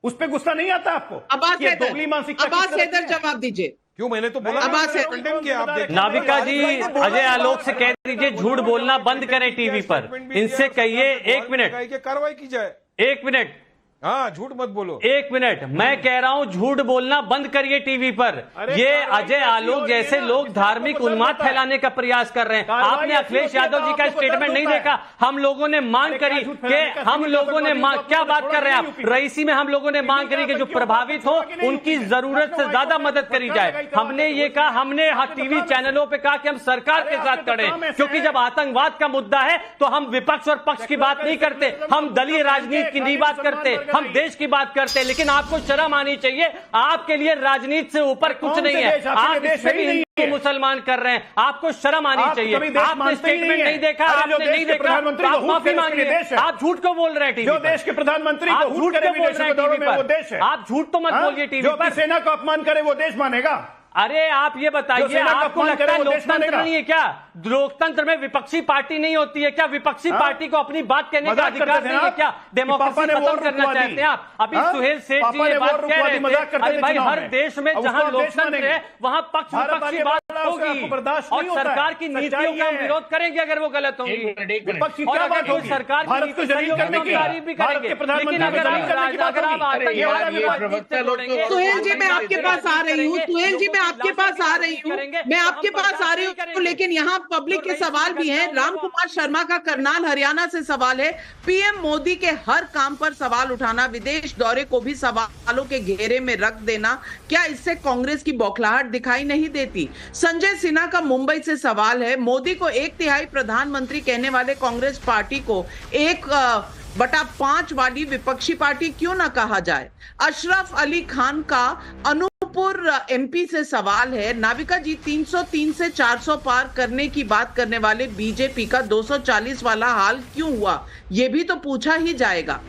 उस पे गुस्सा नहीं आता आपको? अब्बास दोगली मानसिकता हैदर जवाब दीजिए। क्यों? मैंने तो बोला अब्बास है। नाविका जी अजय आलोक से कह दीजिए झूठ बोलना बंद करें टीवी पर। इनसे कहिए 1 मिनट, कार्रवाई की जाए। 1 मिनट, हाँ झूठ मत बोलो। 1 मिनट, मैं कह रहा हूं झूठ बोलना बंद करिए टीवी पर। ये अजय आलोक जैसे लोग धार्मिक उन्माद फैलाने का प्रयास कर रहे हैं। आपने अखिलेश यादव जी का स्टेटमेंट नहीं देखा? हम लोगों ने मांग करी कि हम लोगों ने क्या बात कर रहे हैं आप? रईसी में हम लोगों ने मांग करी कि जो प्रभावित हो उनकी जरूरत से ज्यादा मदद करी जाए। हमने ये कहा, हमने टीवी चैनलों पर कहा कि हम सरकार के साथ खड़े हैं, क्योंकि जब आतंकवाद का मुद्दा है तो हम विपक्ष और पक्ष की बात नहीं करते, हम दलीय राजनीति की नहीं बात करते, हम देश की बात करते हैं। लेकिन आपको शर्म आनी चाहिए, आपके लिए राजनीति से ऊपर कुछ नहीं है। आप सभी हिंदू मुसलमान कर रहे हैं, आपको शर्म आनी चाहिए। आपने स्टेटमेंट नहीं देखा, आपने नहीं देखा, आप माफी मांगिए। आप झूठ को बोल रहे हैं टीवी जो पर। देश के प्रधानमंत्री आप को झूठ क्यों बोल रहे हैं टीवी पर? आप झूठ तो मत बोलिए टीवी पर। सेना का अपमान करे वो देश मानेगा? अरे आप ये बताइए, आपको लगता है लोकतंत्र नहीं है क्या? लोकतंत्र में विपक्षी पार्टी नहीं होती है क्या? विपक्षी पार्टी को अपनी बात कहने का अधिकार नहीं है क्या? डेमोक्रेसी खत्म करना चाहते हैं आप? अभी सुहेल सेठ जी ये बात कह रहे थे, अरे भाई हर देश में जहां लोकतंत्र है वहां पक्ष विपक्ष की बात होगी और सरकार की नीतियों का हम विरोध करेंगे अगर वो गलत होंगी। और अगर कोई सरकार की नीति सही होगी तो हम तारीफ भी करेंगे, लेकिन अगर आप आतंकवाद से जोड़ेंगे। सुहेल जी मैं आपके पास आ रही हूँ, सुहेल जी मैं आपके पास आ रही हूँ, मैं आपके पास आ रही हूँ, लेकिन यहाँ पब्लिक के सवाल भी हैं। राम कुमार शर्मा का करनाल हरियाणा से सवाल है, पीएम मोदी के हर काम पर सवाल उठाना, विदेश दौरे को भी सवालों के घेरे में रख देना, क्या इससे कांग्रेस की बौखलाहट दिखाई नहीं देती? संजय सिन्हा का मुंबई से सवाल है, मोदी को 1/3 प्रधानमंत्री कहने वाले कांग्रेस पार्टी को 1/5 वाली विपक्षी पार्टी क्यों ना कहा जाए? अशरफ अली खान का अनूपपुर एमपी से सवाल है, नाविका जी 303 से 400 पार करने की बात करने वाले बीजेपी का 240 वाला हाल क्यों हुआ? ये भी तो पूछा ही जाएगा।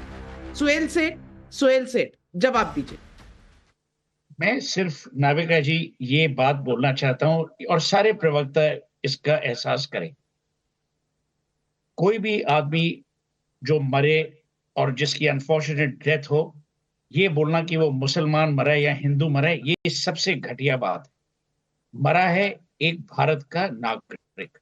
सुहेल सेठ जवाब दीजिए। मैं सिर्फ नाविका जी ये बात बोलना चाहता हूं और सारे प्रवक्ता इसका एहसास करें, कोई भी आदमी जो मरे और जिसकी अनफॉर्चुनेट डेथ हो, ये बोलना कि वो मुसलमान मरा है या हिंदू मरा है, ये सबसे घटिया बात है। मरा है एक भारत का नागरिक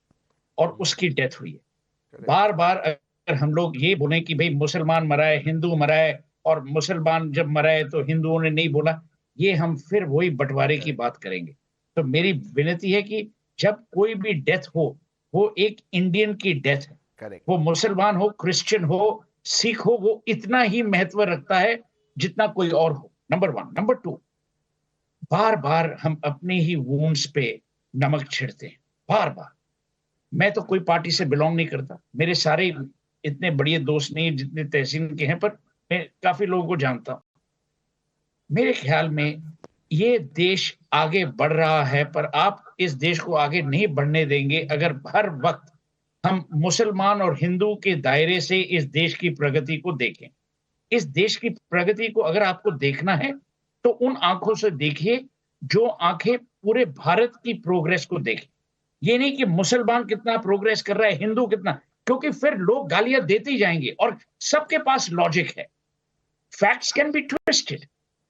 और उसकी डेथ हुई है। बार बार अगर हम लोग ये बोलें कि भाई मुसलमान मरा है, हिंदू मरा है, और मुसलमान जब मरा है तो हिंदुओं ने नहीं बोला, ये हम फिर वही बंटवारे की बात करेंगे। तो मेरी विनती है कि जब कोई भी डेथ हो, वो एक इंडियन की डेथ है, वो मुसलमान हो, क्रिश्चियन हो, सिख हो, वो इतना ही महत्व रखता है जितना कोई और हो। नंबर 1। नंबर 2, बार बार हम अपने ही वूंड्स पे नमक छिड़ते हैं, बार बार। मैं तो कोई पार्टी से बिलोंग नहीं करता, मेरे सारे इतने बढ़िया दोस्त नहीं जितने तहसीन के हैं, पर मैं काफी लोगों को जानता हूं। मेरे ख्याल में ये देश आगे बढ़ रहा है, पर आप इस देश को आगे नहीं बढ़ने देंगे अगर हर वक्त हम मुसलमान और हिंदू के दायरे से इस देश की प्रगति को देखें। इस देश की प्रगति को अगर आपको देखना है तो उन आंखों से देखिए जो आंखें पूरे भारत की प्रोग्रेस को देखें। ये नहीं कि मुसलमान कितना प्रोग्रेस कर रहा है, हिंदू कितना, क्योंकि फिर लोग गालियां देते ही जाएंगे और सबके पास लॉजिक है। फैक्ट्स कैन बी ट्विस्टेड,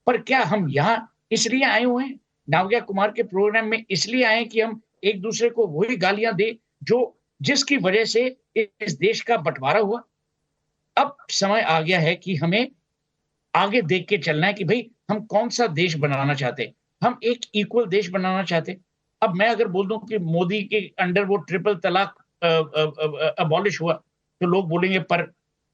पर क्या हम यहां इसलिए आए हुए हैं नावगिया कुमार के प्रोग्राम में, इसलिए आए कि हम एक दूसरे को वही गालियां दे जो जिसकी वजह से इस देश का बंटवारा हुआ? अब समय आ गया है कि हमें आगे देख के चलना है कि भाई हम कौन सा देश बनाना चाहते हैं। हम एक इक्वल देश बनाना चाहते हैं। अब मैं अगर बोल दूं कि मोदी के अंडर वो ट्रिपल तलाक अबॉलिश हुआ तो लोग बोलेंगे पर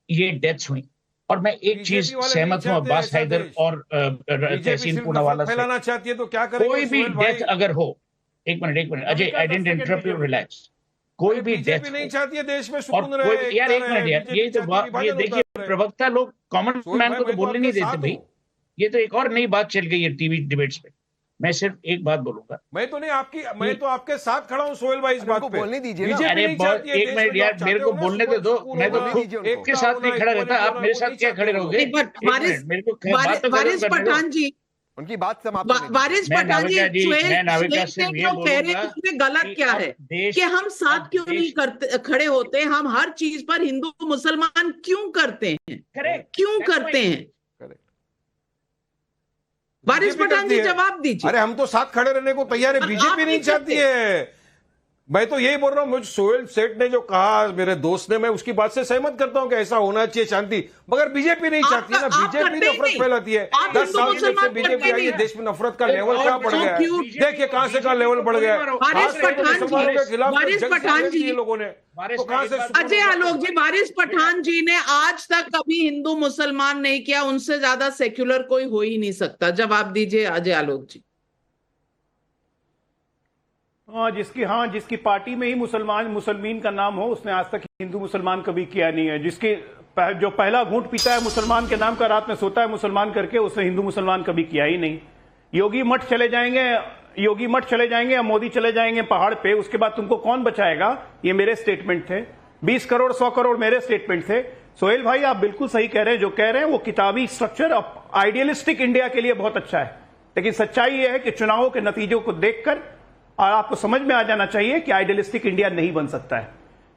ये डेथ्स हुई। और मैं एक चीज सहमत हूं अब्बास हैदर और तहसीन पूनावाला से, फैलाना चाहती है तो क्या करेंगे? कोई भी डेथ अगर हो, एक minute Ajay, I didn't interrupt you, relax. कोई भी डेथ नहीं चाहती है देश में और सुकून रहे, कोई, यार एक मिनट यार, ये देखिए प्रवक्ता लोग कॉमन मैन को तो बोलने नहीं देते भाई। ये तो एक और नई बात चल गई है टीवी डिबेट्स पे। मैं सिर्फ एक बात बोलूंगा, मैं तो आपके साथ खड़ा हूं सोहेल भाई इस बात पे। बोलने दीजिए ना। अरे एक मिनट यार, मेरे को बोलने तो दो, मैं तो एक के साथ नहीं खड़ा रहता, आप मेरे साथ क्या खड़े रहोगे? वारिस पठान जी, उनकी बात समाप्त। वारिस पठान जी, कह रहे हैं उसमें गलत क्या है कि हम साथ क्यों नहीं करते, खड़े होते? हम हर चीज पर हिंदू मुसलमान क्यों करते हैं? क्यों करते हैं? वारिस पठान जी जवाब दीजिए। अरे हम तो साथ खड़े रहने को तैयार है, बीजेपी नहीं चाहती है। मैं तो यही बोल रहा हूं, मुझे सोहेल सेठ ने जो कहा, मेरे दोस्त ने, मैं उसकी बात से सहमत करता हूं कि ऐसा होना चाहिए शांति, मगर बीजेपी नहीं चाहती ना। बीजेपी नफरत फैलाती है। 10 साल जब से बीजेपी आई है, देश में नफरत का लेवल क्या बढ़ गया है? देखिए कहां से का लेवल बढ़ गया है। मुसलमानों के खिलाफ लोगों ने तो कहां से? अजय आलोक जी, वारिस पठान जी ने आज तक कभी हिंदू मुसलमान नहीं किया, उनसे ज्यादा सेक्युलर कोई हो ही नहीं सकता। जवाब दीजिए अजय आलोक जी। जिसकी पार्टी में ही मुसलमीन का नाम हो, उसने आज तक हिंदू मुसलमान कभी किया नहीं है। जिसकी जो पहला घूंट पीता है मुसलमान के नाम का, रात में सोता है मुसलमान करके, उसने हिंदू मुसलमान कभी किया ही नहीं। योगी मठ चले जाएंगे या मोदी चले जाएंगे पहाड़ पे, उसके बाद तुमको कौन बचाएगा? ये मेरे स्टेटमेंट थे। 20 करोड़ 100 करोड़ मेरे स्टेटमेंट थे। सोहेल भाई आप बिल्कुल सही कह रहे हैं, जो कह रहे हैं वो किताबी स्ट्रक्चर आइडियलिस्टिक इंडिया के लिए बहुत अच्छा है, लेकिन सच्चाई ये है कि चुनावों के नतीजों को देखकर और आपको समझ में आ जाना चाहिए कि आइडियलिस्टिक इंडिया नहीं बन सकता है।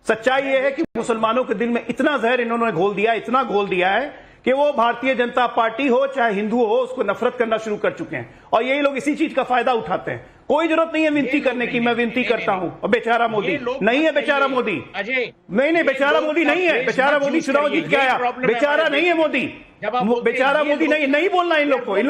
सच्चाई यह है कि मुसलमानों के दिल में इतना जहर इन्होंने इतना घोल दिया है कि वो भारतीय जनता पार्टी हो चाहे हिंदू हो, उसको नफरत करना शुरू कर चुके हैं, और यही लोग इसी चीज का फायदा उठाते हैं। कोई जरूरत नहीं है विनती करने की, मैं विनती करता हूं। और बेचारा मोदी नहीं है, बेचारा मोदी नहीं, बेचारा मोदी नहीं है, बेचारा मोदी चुनाव जीत के आया, बेचारा नहीं है मोदी, बेचारा मोदी नहीं बोलना इन लोग को। इन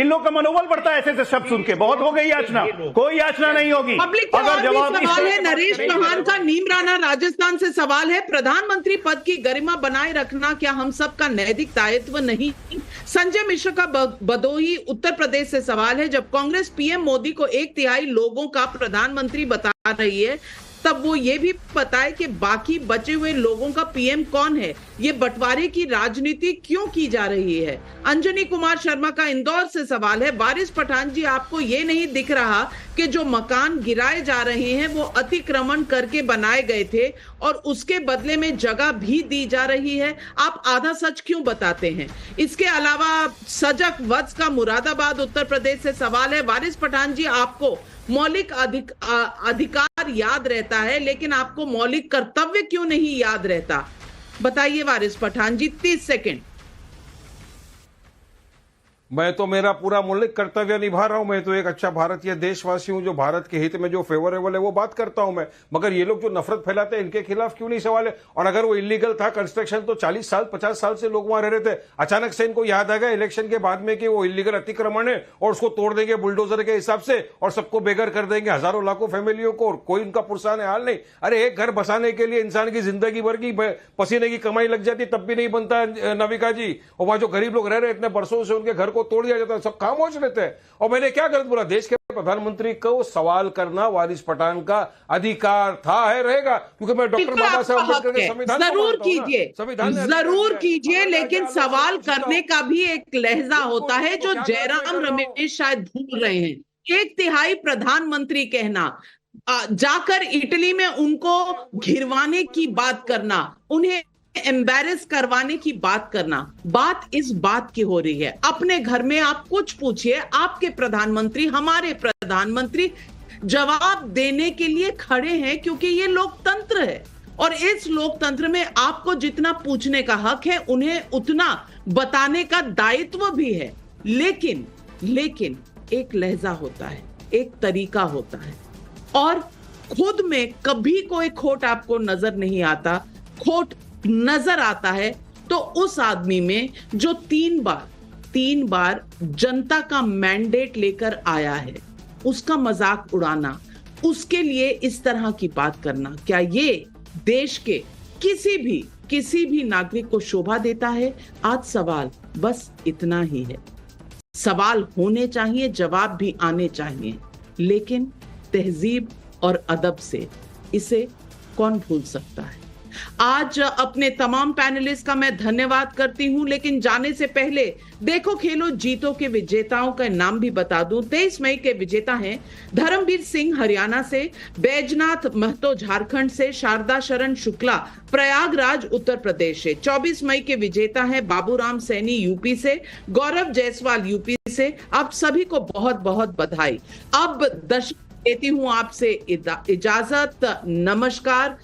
लोग का मनोबल बढ़ता है ऐसे शब्द सुन के। बहुत हो गई याचना, कोई याचना नहीं होगी। अगर जवाब है, नरेश चौहान का नीम राणा राजस्थान से सवाल है, प्रधानमंत्री पद की गरिमा बनाए रखना क्या हम सब का नैतिक दायित्व नहीं? संजय मिश्र का भदोही उत्तर प्रदेश से सवाल है, जब कांग्रेस पीएम मोदी को 1/3 लोगों का प्रधानमंत्री बता रही है, तब वो ये भी बताए कि बाकी बचे हुए लोगों का पीएम कौन है? ये बंटवारे की राजनीति क्यों की जा रही है? अंजनी कुमार शर्मा का इंदौर से सवाल है, वारिस पठान जी आपको ये नहीं दिख रहा कि जो मकान गिराए जा रहे हैं वो अतिक्रमण करके बनाए गए थे और उसके बदले में जगह भी दी जा रही है? आप आधा सच क्यों बताते हैं? इसके अलावा सजक वत्स का मुरादाबाद उत्तर प्रदेश से सवाल है, वारिस पठान जी आपको मौलिक अधिकार याद रहता है, लेकिन आपको मौलिक कर्तव्य क्यों नहीं याद रहता? बताइए वारिस पठान जी, 30 सेकंड। मैं तो मेरा पूरा मौलिक कर्तव्य निभा रहा हूं। मैं तो एक अच्छा भारतीय देशवासी हूं, जो भारत के हित में जो फेवरेबल है वो बात करता हूं मैं। मगर ये लोग जो नफरत फैलाते हैं, इनके खिलाफ क्यों नहीं सवाल है? और अगर वो इलीगल था कंस्ट्रक्शन, तो 40 साल 50 साल से लोग वहां रह रहे थे। अचानक से इनको याद आ गया इलेक्शन के बाद में कि वो इलीगल अतिक्रमण है और उसको तोड़ देंगे बुलडोजर के हिसाब से और सबको बेघर कर देंगे, हजारों लाखों फैमिलियों को, और कोई उनका पुरसान हाल नहीं। अरे एक घर बसाने के लिए इंसान की जिंदगी भर की पसीने की कमाई लग जाती, तब भी नहीं बनता नविका जी। और वहां जो गरीब लोग रह रहे इतने बरसों से, उनके घर को तोड़ दिया जाता है, सब खामोश रहते हैं। और मैंने क्या गलत बोला? देश के प्रधानमंत्री को सवाल करना वारिस पठान का अधिकार था, है, रहेगा, क्योंकि मैं डॉक्टर बाबा साहब अम्बेडकर के संविधान जरूर कीजिए, लेकिन सवाल करने का भी एक लहजा होता है जो जयराम रमेश शायद भूल रहे हैं। 1/3 प्रधानमंत्री कहना, जाकर इटली में उनको घिरवाने की बात करना, उन्हें एम्बैरेस करवाने की बात करना, बात इस बात की हो रही है। अपने घर में आप कुछ पूछिए, आपके प्रधानमंत्री, हमारे प्रधानमंत्री जवाब देने के लिए खड़े हैं, क्योंकि ये लोकतंत्र है और इस लोकतंत्र में आपको जितना पूछने का हक है, उन्हें उतना बताने का दायित्व भी है। लेकिन एक लहजा होता है, एक तरीका होता है, और खुद में कभी कोई खोट आपको नजर नहीं आता। खोट नजर आता है तो उस आदमी में जो 3 बार जनता का मैंडेट लेकर आया है, उसका मजाक उड़ाना, उसके लिए इस तरह की बात करना, क्या ये देश के किसी भी नागरिक को शोभा देता है? आज सवाल बस इतना ही है। सवाल होने चाहिए, जवाब भी आने चाहिए, लेकिन तहजीब और अदब से इसे कौन भूल सकता है? आज अपने तमाम पैनलिस्ट का मैं धन्यवाद करती हूं, लेकिन जाने से पहले देखो खेलो जीतो के विजेताओं का नाम भी बता दूं। 23 मई के विजेता हैं धर्मवीर सिंह हरियाणा से, बैजनाथ महतो झारखंड से, शारदा शरण शुक्ला प्रयागराज उत्तर प्रदेश से। 24 मई के विजेता हैं बाबूराम सैनी यूपी से, गौरव जायसवाल यूपी से। आप सभी को बहुत बहुत बधाई। अब दर्शक लेती हूं आपसे इजाजत, नमस्कार।